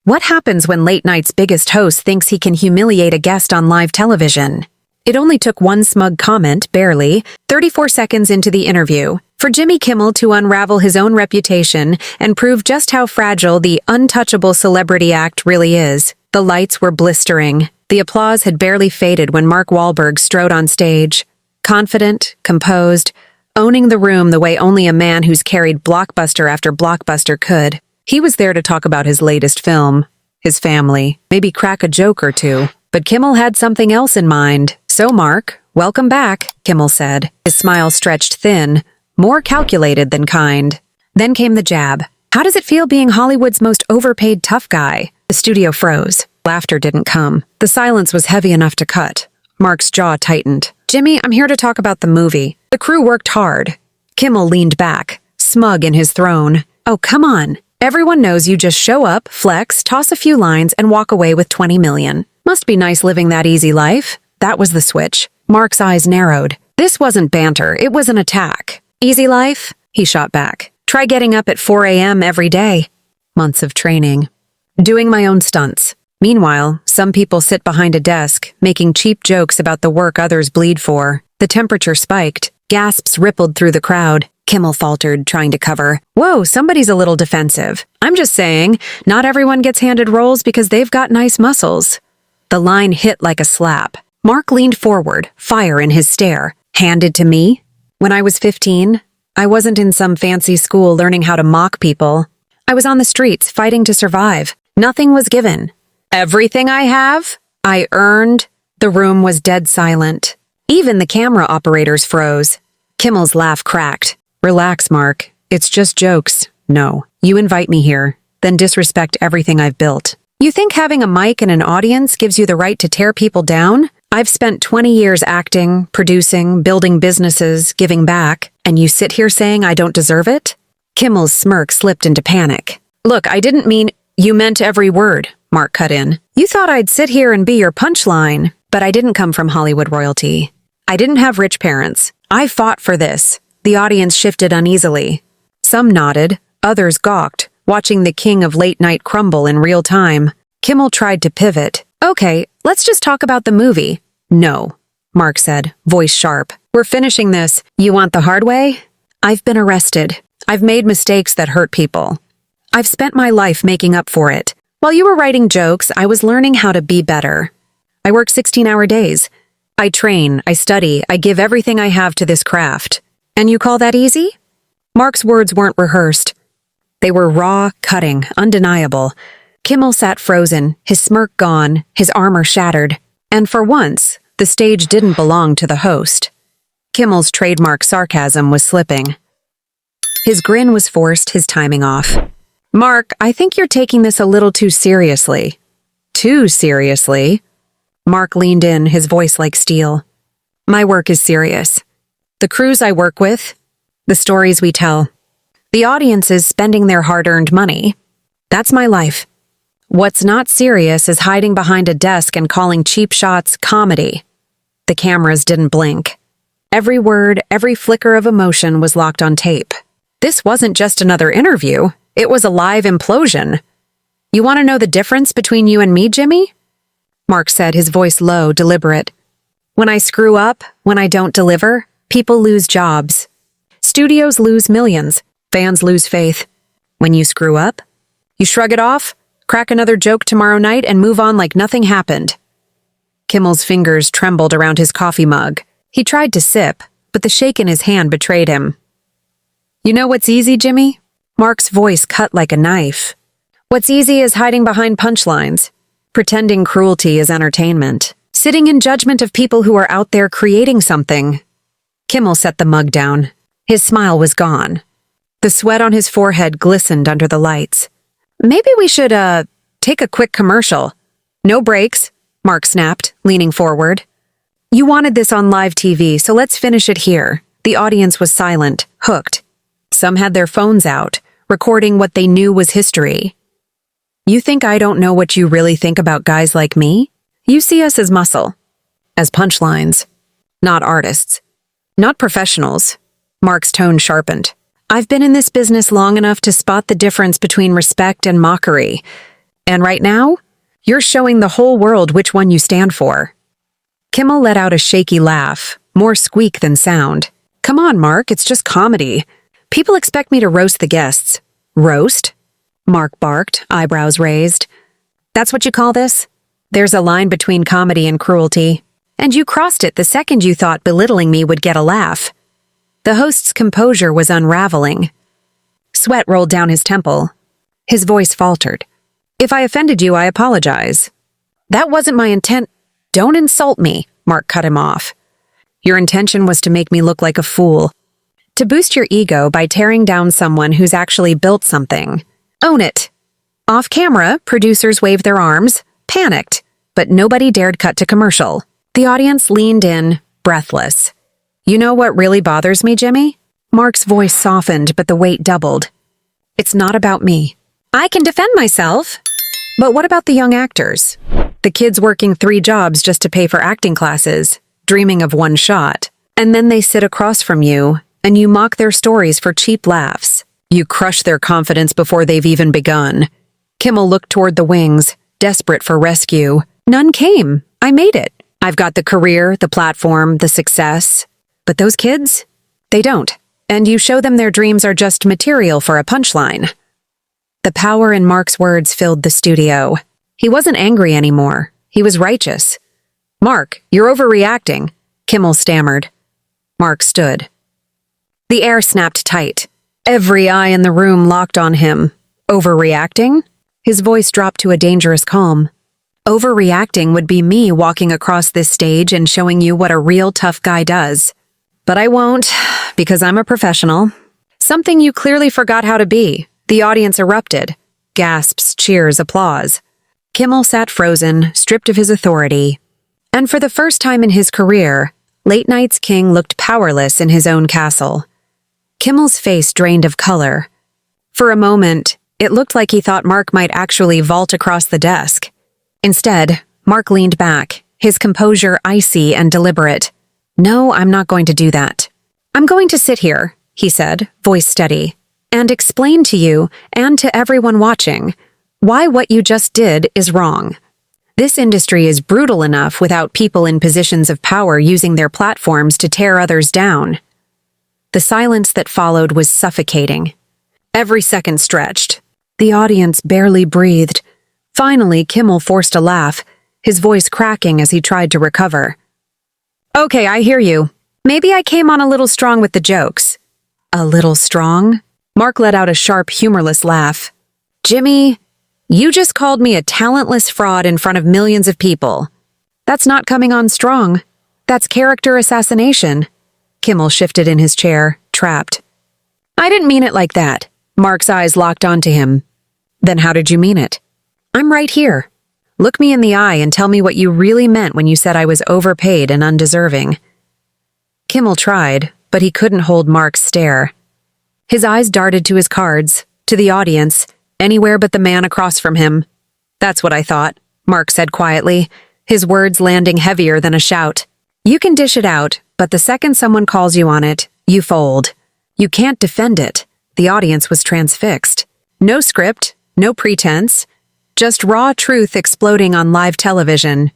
What happens when late night's biggest host thinks he can humiliate a guest on live television? It only took one smug comment, barely, 34 seconds into the interview, for Jimmy Kimmel to unravel his own reputation and prove just how fragile the untouchable celebrity act really is. The lights were blistering. The applause had barely faded when Mark Wahlberg strode on stage. Confident, composed, owning the room the way only a man who's carried blockbuster after blockbuster could. He was there to talk about his latest film, his family, maybe crack a joke or two. But Kimmel had something else in mind. "So, Mark, welcome back," Kimmel said. His smile stretched thin, more calculated than kind. Then came the jab. "How does it feel being Hollywood's most overpaid tough guy?" The studio froze. Laughter didn't come. The silence was heavy enough to cut. Mark's jaw tightened. "Jimmy, I'm here to talk about the movie. The crew worked hard." Kimmel leaned back, smug in his throne. "Oh, come on. Everyone knows you just show up, flex, toss a few lines, and walk away with 20 million. Must be nice living that easy life." That was the switch. Mark's eyes narrowed. This wasn't banter, it was an attack. "Easy life?" he shot back. "Try getting up at 4 a.m. every day." Months of training. Doing my own stunts. Meanwhile, some people sit behind a desk, making cheap jokes about the work others bleed for. The temperature spiked. Gasps rippled through the crowd. Kimmel faltered, trying to cover. "Whoa, somebody's a little defensive. I'm just saying, not everyone gets handed roles because they've got nice muscles." The line hit like a slap. Mark leaned forward, fire in his stare. "Handed to me? When I was 15, I wasn't in some fancy school learning how to mock people. I was on the streets, fighting to survive. Nothing was given. Everything I have, I earned." The room was dead silent. Even the camera operators froze. Kimmel's laugh cracked. "Relax, Mark. It's just jokes. No. You invite me here, then disrespect everything I've built. You think having a mic and an audience gives you the right to tear people down? I've spent 20 years acting, producing, building businesses, giving back, and you sit here saying I don't deserve it?" Kimmel's smirk slipped into panic. "Look, I didn't mean—" "You meant every word," Mark cut in. "You thought I'd sit here and be your punchline, but I didn't come from Hollywood royalty. I didn't have rich parents. I fought for this." The audience shifted uneasily. Some nodded, others gawked, watching the king of late night crumble in real time. Kimmel tried to pivot. "Okay, let's just talk about the movie." "No," Mark said, voice sharp. "We're finishing this. You want the hard way? I've been arrested. I've made mistakes that hurt people. I've spent my life making up for it. While you were writing jokes, I was learning how to be better. I work 16-hour days. I train, I study, I give everything I have to this craft. And you call that easy?" Mark's words weren't rehearsed. They were raw, cutting, undeniable. Kimmel sat frozen, his smirk gone, his armor shattered. And for once, the stage didn't belong to the host. Kimmel's trademark sarcasm was slipping. His grin was forced, his timing off. "Mark, I think you're taking this a little too seriously." "Too seriously?" Mark leaned in, his voice like steel. "My work is serious. The crews I work with, the stories we tell, the audiences spending their hard-earned money. That's my life. What's not serious is hiding behind a desk and calling cheap shots comedy." The cameras didn't blink. Every word, every flicker of emotion was locked on tape. This wasn't just another interview. It was a live implosion. "You want to know the difference between you and me, Jimmy?" Mark said, his voice low, deliberate. "When I screw up, when I don't deliver, people lose jobs. Studios lose millions. Fans lose faith. When you screw up, you shrug it off, crack another joke tomorrow night, and move on like nothing happened." Kimmel's fingers trembled around his coffee mug. He tried to sip, but the shake in his hand betrayed him. "You know what's easy, Jimmy?" Mark's voice cut like a knife. "What's easy is hiding behind punchlines, pretending cruelty is entertainment, sitting in judgment of people who are out there creating something." Kimmel set the mug down. His smile was gone. The sweat on his forehead glistened under the lights. "Maybe we should, take a quick commercial." "No breaks," Mark snapped, leaning forward. "You wanted this on live TV, so let's finish it here." The audience was silent, hooked. Some had their phones out, recording what they knew was history. "You think I don't know what you really think about guys like me? You see us as muscle, as punchlines, not artists. Not professionals." Mark's tone sharpened. "I've been in this business long enough to spot the difference between respect and mockery. And right now, you're showing the whole world which one you stand for. Kimmel let out a shaky laugh, more squeak than sound. Come on, Mark, it's just comedy. People expect me to roast the guests. Roast? Mark barked, eyebrows raised. That's what you call this? There's a line between comedy and cruelty. And you crossed it the second you thought belittling me would get a laugh. The host's composure was unraveling. Sweat rolled down his temple. His voice faltered. If I offended you, I apologize. That wasn't my intent. Don't insult me, Mark cut him off. Your intention was to make me look like a fool. To boost your ego by tearing down someone who's actually built something. Own it. Off camera, producers waved their arms, panicked, but nobody dared cut to commercial. The audience leaned in, breathless. You know what really bothers me, Jimmy? Mark's voice softened, but the weight doubled. It's not about me. I can defend myself. But what about the young actors? The kids working 3 jobs just to pay for acting classes, dreaming of one shot. And then they sit across from you, and you mock their stories for cheap laughs. You crush their confidence before they've even begun. Kimmel looked toward the wings, desperate for rescue. None came. I made it. I've got the career, the platform, the success. But those kids? They don't. And you show them their dreams are just material for a punchline. The power in Mark's words filled the studio. He wasn't angry anymore. He was righteous. Mark, you're overreacting, Kimmel stammered. Mark stood. The air snapped tight. Every eye in the room locked on him. Overreacting? His voice dropped to a dangerous calm. Overreacting would be me walking across this stage and showing you what a real tough guy does. But I won't, because I'm a professional. Something you clearly forgot how to be. The audience erupted. Gasps, cheers, applause. Kimmel sat frozen, stripped of his authority. And for the first time in his career, Late Night's king looked powerless in his own castle. Kimmel's face drained of color. For a moment, it looked like he thought Mark might actually vault across the desk. Instead, Mark leaned back, his composure icy and deliberate. No, I'm not going to do that. I'm going to sit here, he said, voice steady, and explain to you, and to everyone watching, why what you just did is wrong. This industry is brutal enough without people in positions of power using their platforms to tear others down. The silence that followed was suffocating. Every second stretched. The audience barely breathed. Finally, Kimmel forced a laugh, his voice cracking as he tried to recover. Okay, I hear you. Maybe I came on a little strong with the jokes. A little strong? Mark let out a sharp, humorless laugh. Jimmy, you just called me a talentless fraud in front of millions of people. That's not coming on strong. That's character assassination. Kimmel shifted in his chair, trapped. I didn't mean it like that. Mark's eyes locked onto him. Then how did you mean it? I'm right here. Look me in the eye and tell me what you really meant when you said I was overpaid and undeserving. Kimmel tried, but he couldn't hold Mark's stare. His eyes darted to his cards, to the audience, anywhere but the man across from him. That's what I thought, Mark said quietly, his words landing heavier than a shout. You can dish it out, but the second someone calls you on it, you fold. You can't defend it. The audience was transfixed. No script, no pretense, just raw truth exploding on live television.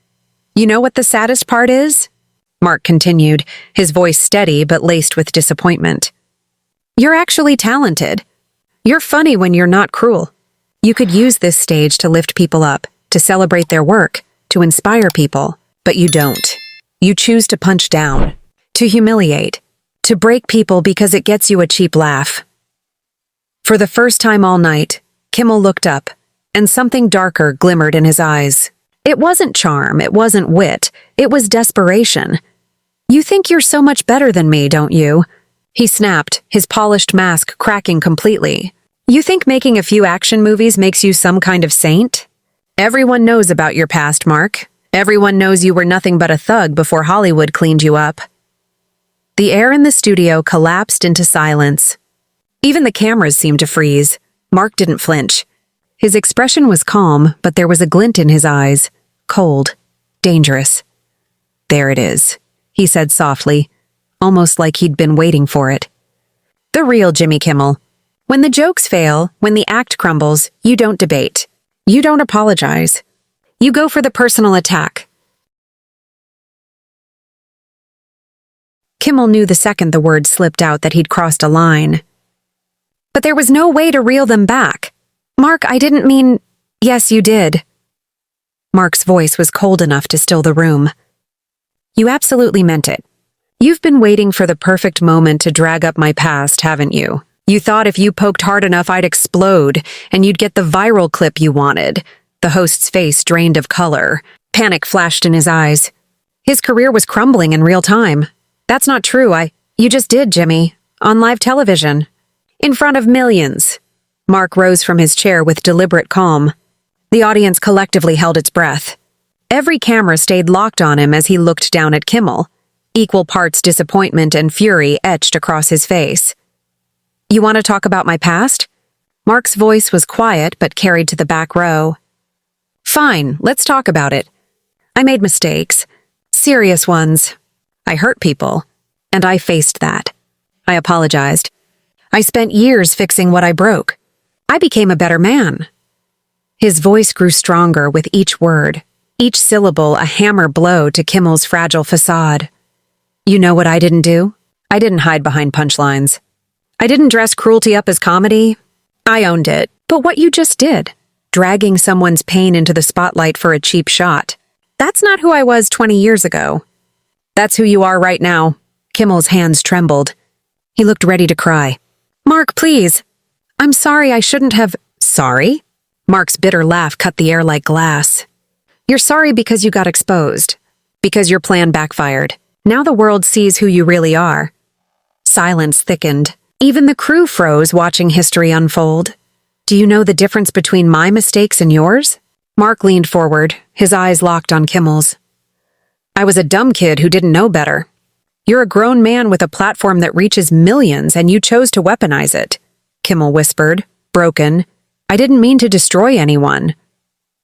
You know what the saddest part is? Mark continued, his voice steady but laced with disappointment. You're actually talented. You're funny when you're not cruel. You could use this stage to lift people up, to celebrate their work, to inspire people, but you don't. You choose to punch down, to humiliate, to break people because it gets you a cheap laugh. For the first time all night, Kimmel looked up, and something darker glimmered in his eyes. It wasn't charm, it wasn't wit, it was desperation. You think you're so much better than me, don't you? He snapped, his polished mask cracking completely. You think making a few action movies makes you some kind of saint? Everyone knows about your past, Mark. Everyone knows you were nothing but a thug before Hollywood cleaned you up. The air in the studio collapsed into silence. Even the cameras seemed to freeze. Mark didn't flinch. His expression was calm, but there was a glint in his eyes. Cold. Dangerous. There it is, he said softly, almost like he'd been waiting for it. The real Jimmy Kimmel. When the jokes fail, when the act crumbles, you don't debate. You don't apologize. You go for the personal attack. Kimmel knew the second the word slipped out that he'd crossed a line. But there was no way to reel them back. Mark, I didn't mean... Yes, you did. Mark's voice was cold enough to still the room. You absolutely meant it. You've been waiting for the perfect moment to drag up my past, haven't you? You thought if you poked hard enough I'd explode, and you'd get the viral clip you wanted. The host's face drained of color. Panic flashed in his eyes. His career was crumbling in real time. That's not true. You just did, Jimmy. On live television. In front of millions. Mark rose from his chair with deliberate calm. The audience collectively held its breath. Every camera stayed locked on him as he looked down at Kimmel. Equal parts disappointment and fury etched across his face. You want to talk about my past? Mark's voice was quiet but carried to the back row. Fine, let's talk about it. I made mistakes. Serious ones. I hurt people. And I faced that. I apologized. I spent years fixing what I broke. I became a better man. His voice grew stronger with each word, each syllable a hammer blow to Kimmel's fragile facade. You know what I didn't do? I didn't hide behind punchlines. I didn't dress cruelty up as comedy. I owned it. But what you just did, dragging someone's pain into the spotlight for a cheap shot, that's not who I was 20 years ago. That's who you are right now. Kimmel's hands trembled. He looked ready to cry. Mark, please. I'm sorry, I shouldn't have... Sorry? Mark's bitter laugh cut the air like glass. You're sorry because you got exposed. Because your plan backfired. Now the world sees who you really are. Silence thickened. Even the crew froze watching history unfold. Do you know the difference between my mistakes and yours? Mark leaned forward, his eyes locked on Kimmel's. I was a dumb kid who didn't know better. You're a grown man with a platform that reaches millions and you chose to weaponize it. Kimmel whispered, broken. I didn't mean to destroy anyone.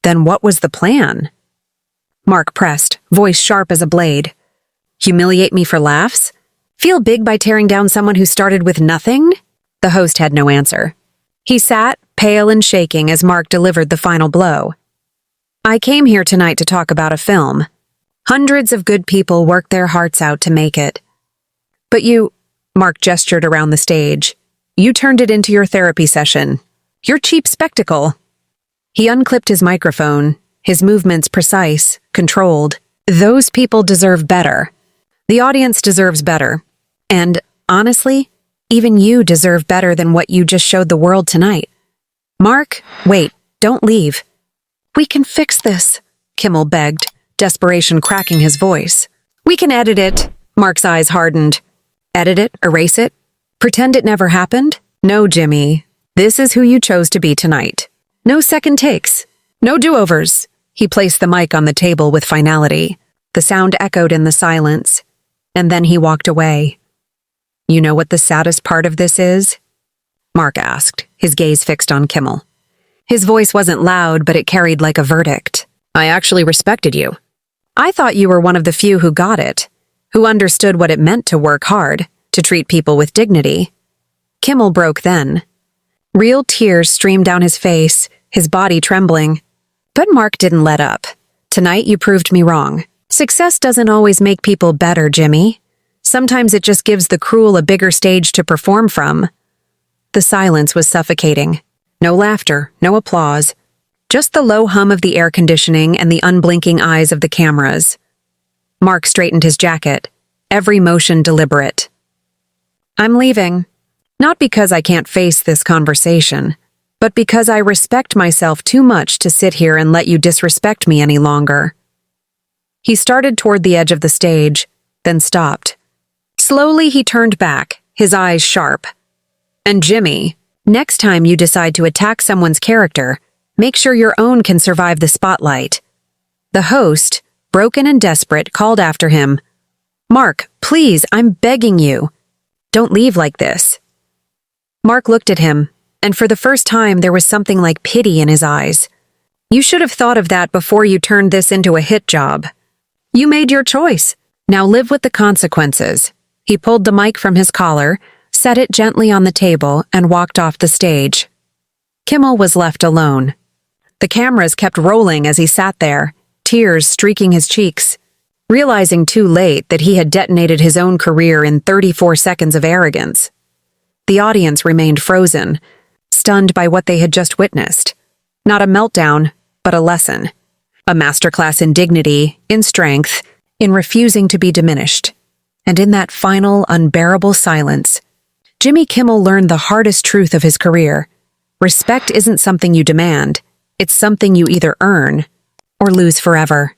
Then what was the plan? Mark pressed, voice sharp as a blade. Humiliate me for laughs? Feel big by tearing down someone who started with nothing? The host had no answer. He sat, pale and shaking, as Mark delivered the final blow. I came here tonight to talk about a film. Hundreds of good people worked their hearts out to make it. But you, Mark gestured around the stage, you turned it into your therapy session. Your cheap spectacle. He unclipped his microphone, his movements precise, controlled. Those people deserve better. The audience deserves better. And, honestly, even you deserve better than what you just showed the world tonight. Mark, wait, don't leave. We can fix this, Kimmel begged, desperation cracking his voice. We can edit it. Mark's eyes hardened. Edit it? Erase it? Pretend it never happened? No, Jimmy. This is who you chose to be tonight. No second takes. No do-overs. He placed the mic on the table with finality. The sound echoed in the silence. And then he walked away. You know what the saddest part of this is? Mark asked, his gaze fixed on Kimmel. His voice wasn't loud, but it carried like a verdict. I actually respected you. I thought you were one of the few who got it, who understood what it meant to work hard, to treat people with dignity. Kimmel broke then. Real tears streamed down his face, his body trembling. But Mark didn't let up. Tonight you proved me wrong. Success doesn't always make people better, Jimmy. Sometimes it just gives the cruel a bigger stage to perform from. The silence was suffocating. No laughter, no applause. Just the low hum of the air conditioning and the unblinking eyes of the cameras. Mark straightened his jacket, every motion deliberate. I'm leaving. Not because I can't face this conversation, but because I respect myself too much to sit here and let you disrespect me any longer. He started toward the edge of the stage, then stopped. Slowly he turned back, his eyes sharp. And Jimmy, next time you decide to attack someone's character, make sure your own can survive the spotlight. The host, broken and desperate, called after him. Mark, please, I'm begging you. Don't leave like this. Mark looked at him, and for the first time there was something like pity in his eyes. You should have thought of that before you turned this into a hit job. You made your choice. Now live with the consequences. He pulled the mic from his collar, set it gently on the table, and walked off the stage. Kimmel was left alone. The cameras kept rolling as he sat there, tears streaking his cheeks. Realizing too late that he had detonated his own career in 34 seconds of arrogance. The audience remained frozen, stunned by what they had just witnessed. Not a meltdown, but a lesson. A masterclass in dignity, in strength, in refusing to be diminished. And in that final, unbearable silence, Jimmy Kimmel learned the hardest truth of his career. Respect isn't something you demand, it's something you either earn or lose forever.